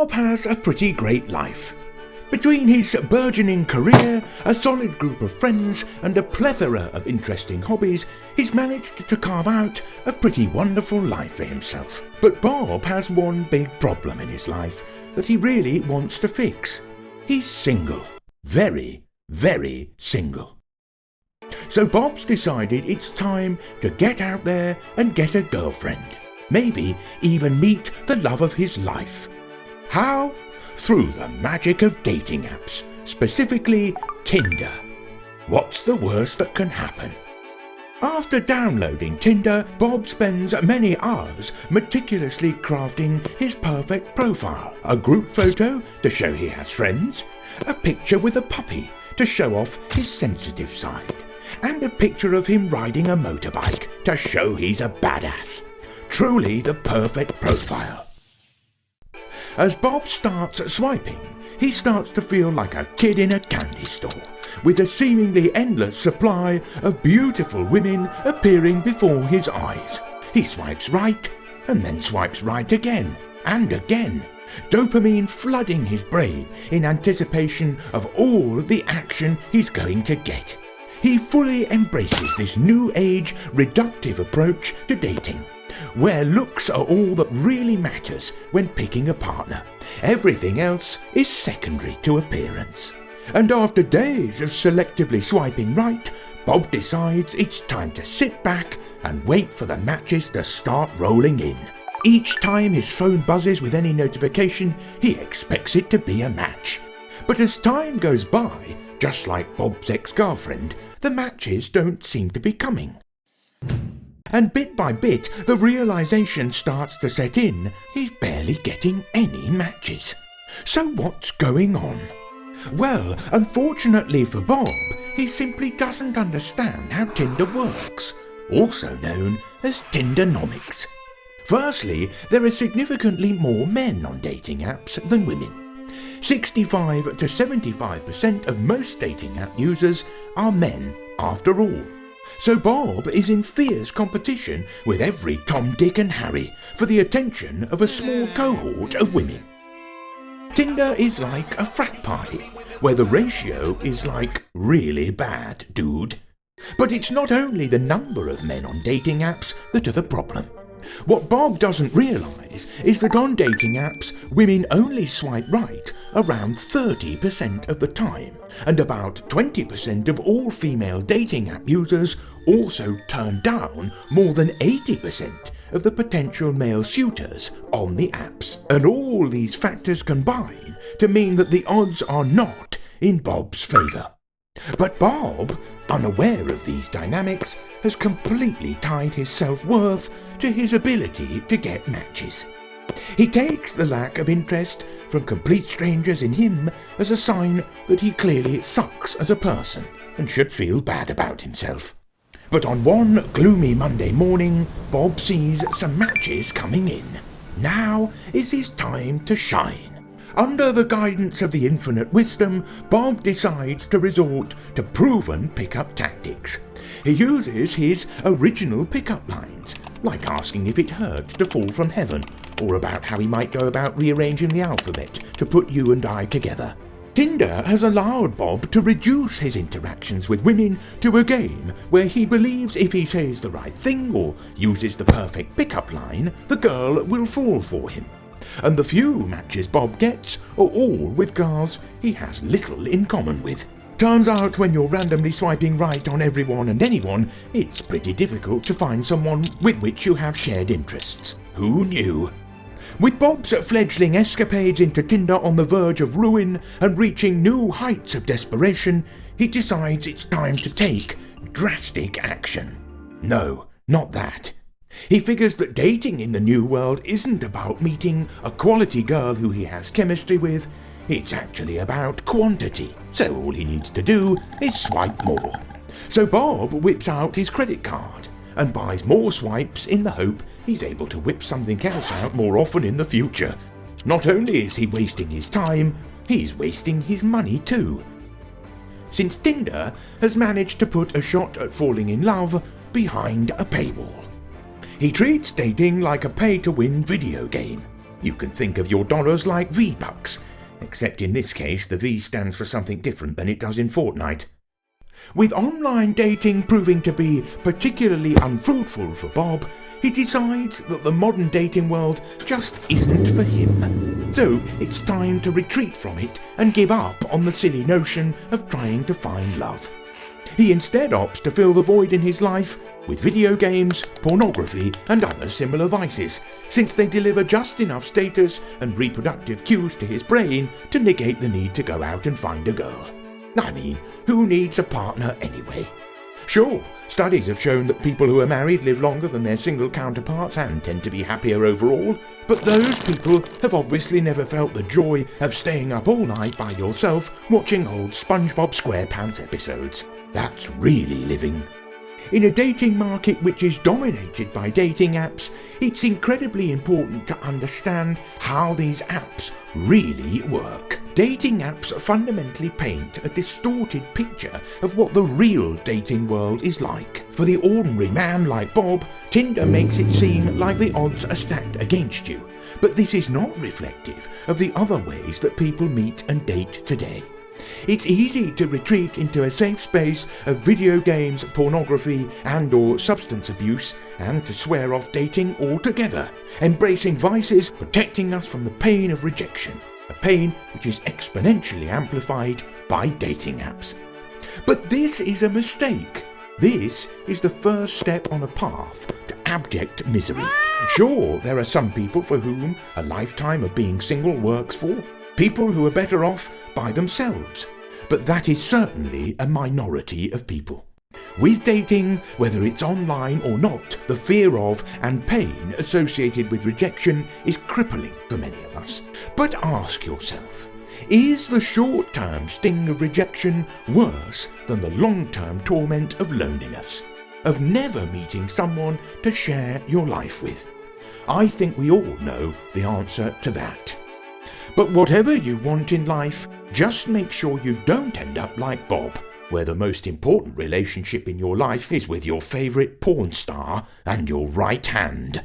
Bob has a pretty great life. Between his burgeoning career, a solid group of friends, and a plethora of interesting hobbies, he's managed to carve out a pretty wonderful life for himself. But Bob has one big problem in his life that he really wants to fix. He's single. Very, very single. So Bob's decided it's time to get out there and get a girlfriend. Maybe even meet the love of his life. How? Through the magic of dating apps, specifically Tinder. What's the worst that can happen? After downloading Tinder, Bob spends many hours meticulously crafting his perfect profile. A group photo to show he has friends, a picture with a puppy to show off his sensitive side, and a picture of him riding a motorbike to show he's a badass. Truly the perfect profile. As Bob starts swiping, he starts to feel like a kid in a candy store, with a seemingly endless supply of beautiful women appearing before his eyes. He swipes right, and then swipes right again, and again, dopamine flooding his brain in anticipation of all the action he's going to get. He fully embraces this new age reductive approach to dating, where looks are all that really matters when picking a partner. Everything else is secondary to appearance. And after days of selectively swiping right, Bob decides it's time to sit back and wait for the matches to start rolling in. Each time his phone buzzes with any notification, he expects it to be a match. But as time goes by, just like Bob's ex-girlfriend, the matches don't seem to be coming. And bit by bit, the realization starts to set in. He's barely getting any matches. So what's going on? Well, unfortunately for Bob, he simply doesn't understand how Tinder works, also known as Tindernomics. Firstly, there are significantly more men on dating apps than women. 65 to 75% of most dating app users are men after all. So Bob is in fierce competition with every Tom, Dick and Harry for the attention of a small cohort of women. Tinder is like a frat party, where the ratio is like really bad, dude. But it's not only the number of men on dating apps that are the problem. What Bob doesn't realise is that on dating apps, women only swipe right around 30% of the time, and about 20% of all female dating app users also turn down more than 80% of the potential male suitors on the apps. And all these factors combine to mean that the odds are not in Bob's favour. But Bob, unaware of these dynamics, has completely tied his self-worth to his ability to get matches. He takes the lack of interest from complete strangers in him as a sign that he clearly sucks as a person and should feel bad about himself. But on one gloomy Monday morning, Bob sees some matches coming in. Now is his time to shine. Under the guidance of the infinite wisdom, Bob decides to resort to proven pickup tactics. He uses his original pickup lines, like asking if it hurt to fall from heaven, or about how he might go about rearranging the alphabet to put you and I together. Tinder has allowed Bob to reduce his interactions with women to a game where he believes if he says the right thing or uses the perfect pickup line, the girl will fall for him. And the few matches Bob gets are all with girls he has little in common with. Turns out when you're randomly swiping right on everyone and anyone, it's pretty difficult to find someone with which you have shared interests. Who knew? With Bob's fledgling escapades into Tinder on the verge of ruin and reaching new heights of desperation, he decides it's time to take drastic action. No, not that. He figures that dating in the new world isn't about meeting a quality girl who he has chemistry with, it's actually about quantity, so all he needs to do is swipe more. So Bob whips out his credit card and buys more swipes in the hope he's able to whip something else out more often in the future. Not only is he wasting his time, he's wasting his money too. Since Tinder has managed to put a shot at falling in love behind a paywall. He treats dating like a pay-to-win video game. You can think of your dollars like V-Bucks, except in this case the V stands for something different than it does in Fortnite. With online dating proving to be particularly unfruitful for Bob, he decides that the modern dating world just isn't for him. So it's time to retreat from it and give up on the silly notion of trying to find love. He instead opts to fill the void in his life with video games, pornography and other similar vices, since they deliver just enough status and reproductive cues to his brain to negate the need to go out and find a girl. I mean, who needs a partner anyway? Sure, studies have shown that people who are married live longer than their single counterparts and tend to be happier overall, but those people have obviously never felt the joy of staying up all night by yourself watching old SpongeBob SquarePants episodes. That's really living. In a dating market which is dominated by dating apps, it's incredibly important to understand how these apps really work. Dating apps fundamentally paint a distorted picture of what the real dating world is like. For the ordinary man like Bob, Tinder makes it seem like the odds are stacked against you. But this is not reflective of the other ways that people meet and date today. It's easy to retreat into a safe space of video games, pornography and/or substance abuse, and to swear off dating altogether, embracing vices, protecting us from the pain of rejection, a pain which is exponentially amplified by dating apps. But this is a mistake. This is the first step on a path to abject misery. Sure, there are some people for whom a lifetime of being single works for, people who are better off by themselves, but that is certainly a minority of people. With dating, whether it's online or not, the fear of and pain associated with rejection is crippling for many of us. But ask yourself, is the short-term sting of rejection worse than the long-term torment of loneliness, of never meeting someone to share your life with? I think we all know the answer to that. But whatever you want in life, just make sure you don't end up like Bob, where the most important relationship in your life is with your favourite porn star and your right hand.